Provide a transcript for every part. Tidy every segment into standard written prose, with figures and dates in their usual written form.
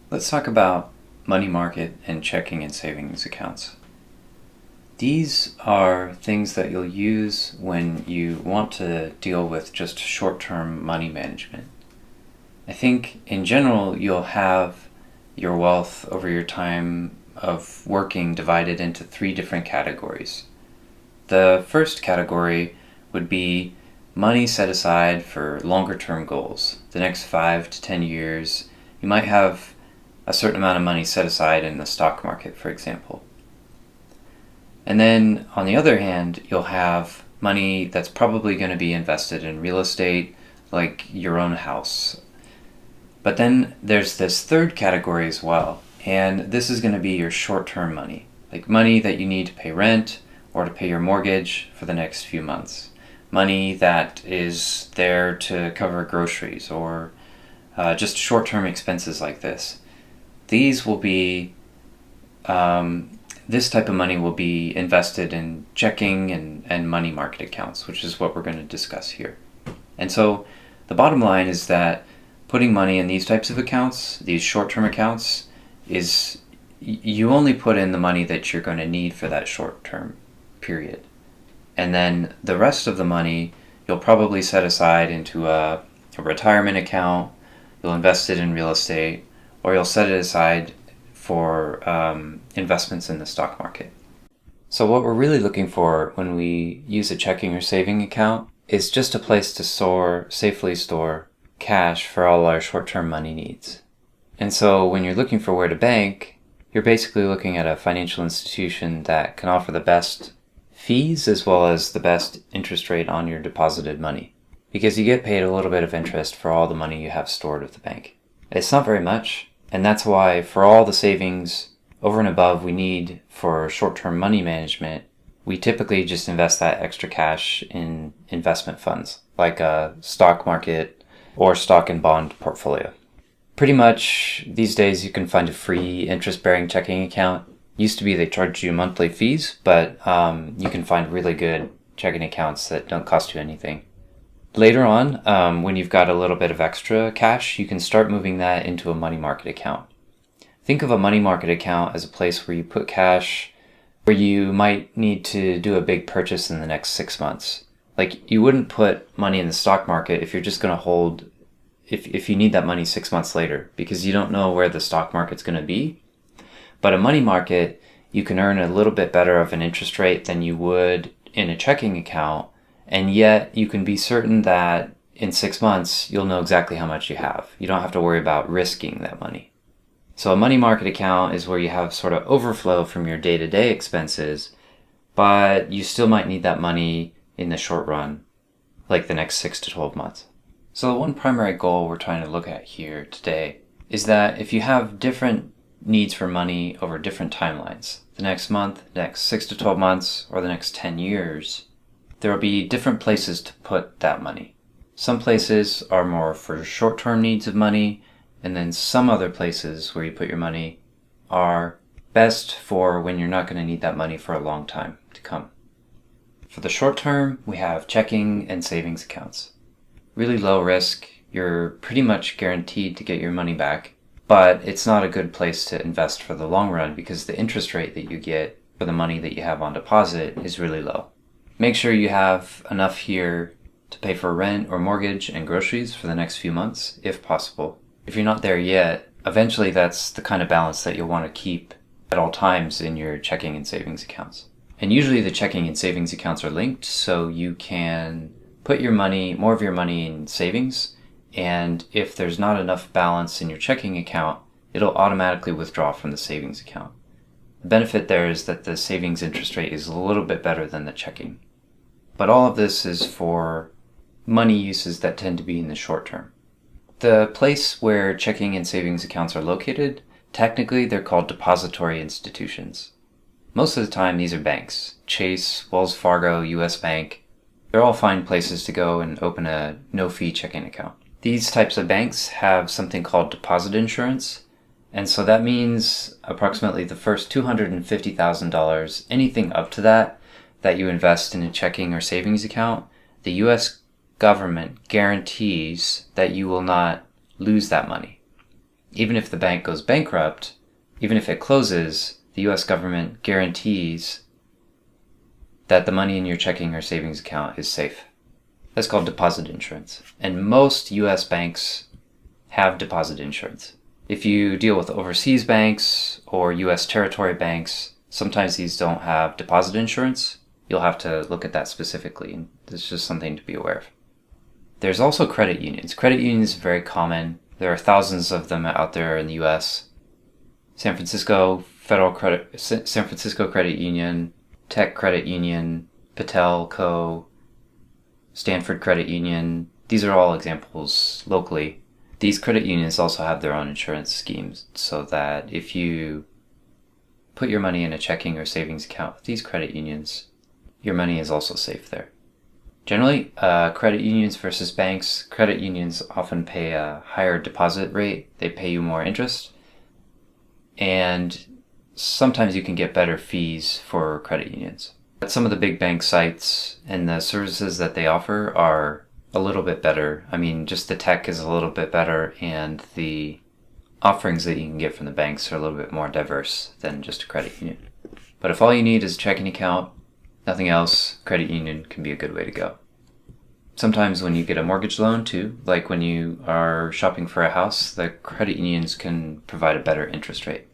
Let's talk about money market and checking and savings accounts. These are things that you'll use when you want to deal with just short-term money management. I think in general you'll have your wealth over your time of working divided into three different categories. The first category would be money set aside for longer-term goals. The next 5 to 10 years, you might have a certain amount of money set aside in the stock market, for example. And then on the other hand, you'll have money that's probably going to be invested in real estate, like your own house. But then there's this third category as well, and this is going to be your short-term money, like money that you need to pay rent or to pay your mortgage for the next few months. Money that is there to cover groceries or just short-term expenses like this. These will be, this type of money will be invested in checking and money market accounts, which is what we're going to discuss here. And so the bottom line is that putting money in these types of accounts, these short-term accounts, is you only put in the money that you're going to need for that short-term period. And then the rest of the money you'll probably set aside into a retirement account, you'll invest it in real estate, or you'll set it aside for investments in the stock market. So what we're really looking for when we use a checking or saving account is just a place to safely store cash for all our short-term money needs. And so when you're looking for where to bank, you're basically looking at a financial institution that can offer the best fees as well as the best interest rate on your deposited money, because you get paid a little bit of interest for all the money you have stored with the bank. It's not very much, and that's why for all the savings over and above we need for short-term money management, we typically just invest that extra cash in investment funds, like a stock market or stock and bond portfolio. Pretty much these days you can find a free interest-bearing checking account. Used to be they charge you monthly fees, but you can find really good checking accounts that don't cost you anything. Later on, when you've got a little bit of extra cash, you can start moving that into a money market account. Think of a money market account as a place where you put cash where you might need to do a big purchase in the next 6 months. Like, you wouldn't put money in the stock market if you're just going to hold, if you need that money 6 months later, because you don't know where the stock market's going to be. But a money market, you can earn a little bit better of an interest rate than you would in a checking account, and yet you can be certain that in 6 months you'll know exactly how much you have. You don't have to worry about risking that money. So a money market account is where you have sort of overflow from your day-to-day expenses, but you still might need that money in the short run, like the next 6 to 12 months. So the one primary goal we're trying to look at here today is that if you have different needs for money over different timelines, the next month, next 6 to 12 months, or the next 10 years, there will be different places to put that money. Some places are more for short-term needs of money, and then some other places where you put your money are best for when you're not going to need that money for a long time to come. For the short term, we have checking and savings accounts. Really low risk, you're pretty much guaranteed to get your money back, but it's not a good place to invest for the long run because the interest rate that you get for the money that you have on deposit is really low. Make sure you have enough here to pay for rent or mortgage and groceries for the next few months, if possible. If you're not there yet, eventually that's the kind of balance that you'll want to keep at all times in your checking and savings accounts. And usually the checking and savings accounts are linked, so you can put your money, more of your money in savings, and if there's not enough balance in your checking account, it'll automatically withdraw from the savings account. The benefit there is that the savings interest rate is a little bit better than the checking. But all of this is for money uses that tend to be in the short term. The place where checking and savings accounts are located, technically they're called depository institutions. Most of the time these are banks. Chase, Wells Fargo, US Bank. They're all fine places to go and open a no-fee checking account. These types of banks have something called deposit insurance, and so that means approximately the first $250,000, anything up to that you invest in a checking or savings account, the US government guarantees that you will not lose that money. Even if the bank goes bankrupt, even if it closes, the US government guarantees that the money in your checking or savings account is safe. That's called deposit insurance. And most US banks have deposit insurance. If you deal with overseas banks or US territory banks, sometimes these don't have deposit insurance. You'll have to look at that specifically, and it's just something to be aware of. There's also credit unions. Credit unions are very common. There are thousands of them out there in the US. San Francisco Credit Union, Tech Credit Union, Patel Co., Stanford Credit Union. These are all examples locally. These credit unions also have their own insurance schemes so that if you put your money in a checking or savings account with these credit unions, your money is also safe there. Generally, credit unions versus banks, credit unions often pay a higher deposit rate. They pay you more interest. And sometimes you can get better fees for credit unions. But some of the big bank sites and the services that they offer are a little bit better. I mean, just the tech is a little bit better, and the offerings that you can get from the banks are a little bit more diverse than just a credit union. But if all you need is a checking account, nothing else, credit union can be a good way to go. Sometimes when you get a mortgage loan too, like when you are shopping for a house, the credit unions can provide a better interest rate.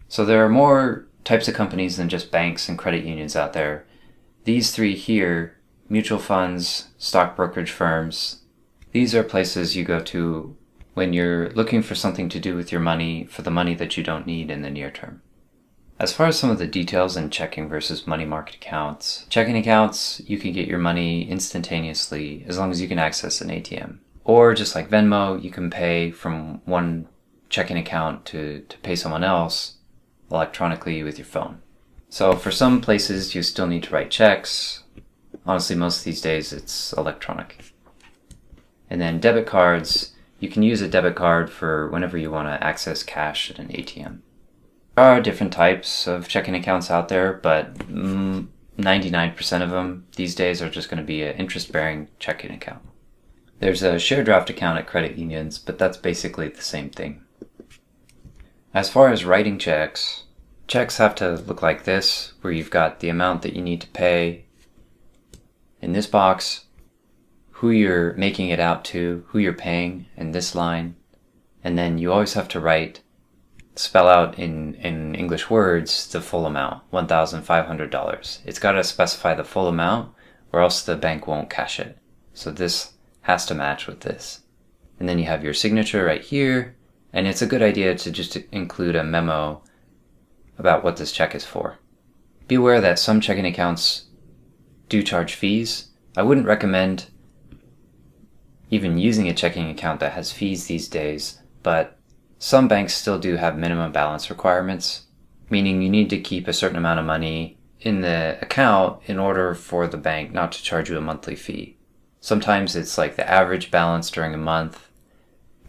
So there are more types of companies than just banks and credit unions out there. These three here, mutual funds, stock brokerage firms, these are places you go to when you're looking for something to do with your money, for the money that you don't need in the near term. As far as some of the details in checking versus money market accounts, checking accounts, you can get your money instantaneously as long as you can access an ATM. Or just like Venmo, you can pay from one checking account to pay someone else electronically with your phone. So for some places, you still need to write checks. Honestly, most of these days, it's electronic. And then debit cards, you can use a debit card for whenever you want to access cash at an ATM. There are different types of checking accounts out there, but 99% of them these days are just going to be an interest-bearing checking account. There's a share draft account at credit unions, but that's basically the same thing. As far as writing checks, checks have to look like this, where you've got the amount that you need to pay in this box, who you're making it out to, who you're paying in this line, and then you always have to spell out in English words the full amount, $1,500. It's got to specify the full amount or else the bank won't cash it. So this has to match with this. And then you have your signature right here, and it's a good idea to just include a memo about what this check is for. Be aware that some checking accounts do charge fees. I wouldn't recommend even using a checking account that has fees these days, but some banks still do have minimum balance requirements, meaning you need to keep a certain amount of money in the account in order for the bank not to charge you a monthly fee. Sometimes it's like the average balance during a month.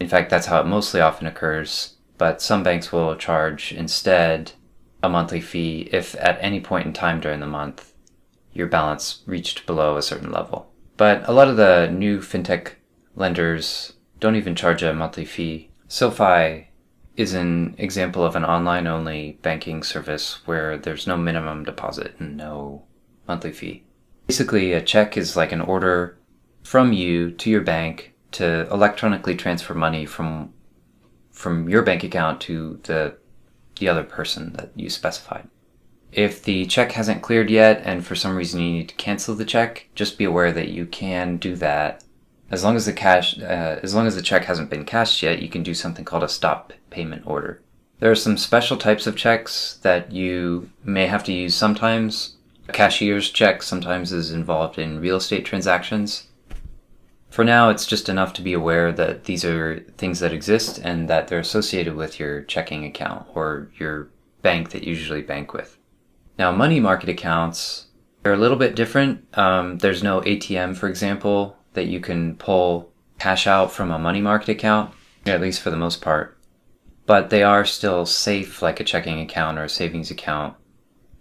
In fact, that's how it mostly often occurs, but some banks will charge instead a monthly fee if at any point in time during the month your balance reached below a certain level. But a lot of the new fintech lenders don't even charge a monthly fee. SoFi is an example of an online-only banking service where there's no minimum deposit and no monthly fee. Basically, a check is like an order from you to your bank to electronically transfer money from your bank account to the other person that you specified. If the check hasn't cleared yet and for some reason you need to cancel the check, just be aware that you can do that. As long as the check hasn't been cashed yet, you can do something called a stop payment order. There are some special types of checks that you may have to use sometimes. A cashier's check sometimes is involved in real estate transactions. For now, it's just enough to be aware that these are things that exist and that they're associated with your checking account or your bank that you usually bank with. Now, money market accounts are a little bit different. There's no ATM, for example, that you can pull cash out from a money market account, at least for the most part. But they are still safe like a checking account or a savings account,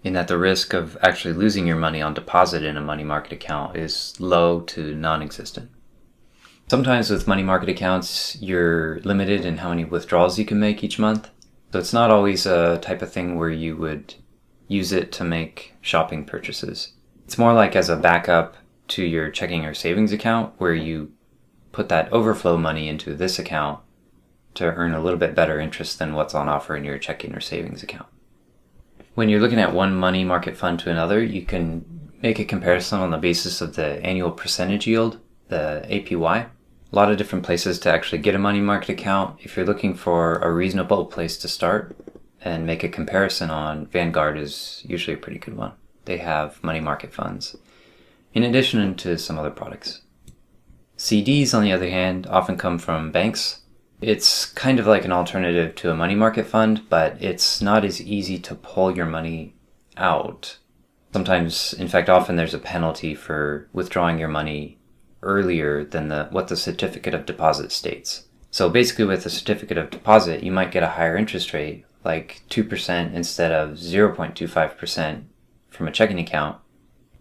in that the risk of actually losing your money on deposit in a money market account is low to non-existent. Sometimes with money market accounts, you're limited in how many withdrawals you can make each month. So it's not always a type of thing where you would use it to make shopping purchases. It's more like as a backup to your checking or savings account, where you put that overflow money into this account to earn a little bit better interest than what's on offer in your checking or savings account. When you're looking at one money market fund to another, you can make a comparison on the basis of the annual percentage yield, the APY. A lot of different places to actually get a money market account. If you're looking for a reasonable place to start and make a comparison on, Vanguard is usually a pretty good one. They have money market funds, in addition to some other products. CDs, on the other hand, often come from banks. It's kind of like an alternative to a money market fund, but it's not as easy to pull your money out. Sometimes, in fact, often there's a penalty for withdrawing your money earlier than what the certificate of deposit states. So basically with a certificate of deposit, you might get a higher interest rate, like 2% instead of 0.25% from a checking account.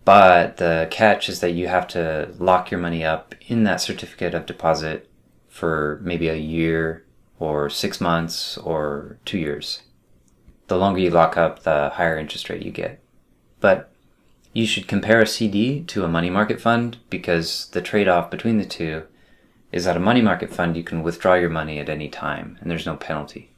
But the catch is that you have to lock your money up in that certificate of deposit for maybe a year or 6 months or 2 years. The longer you lock up, the higher interest rate you get. But you should compare a CD to a money market fund, because the trade-off between the two is that a money market fund you can withdraw your money at any time and there's no penalty.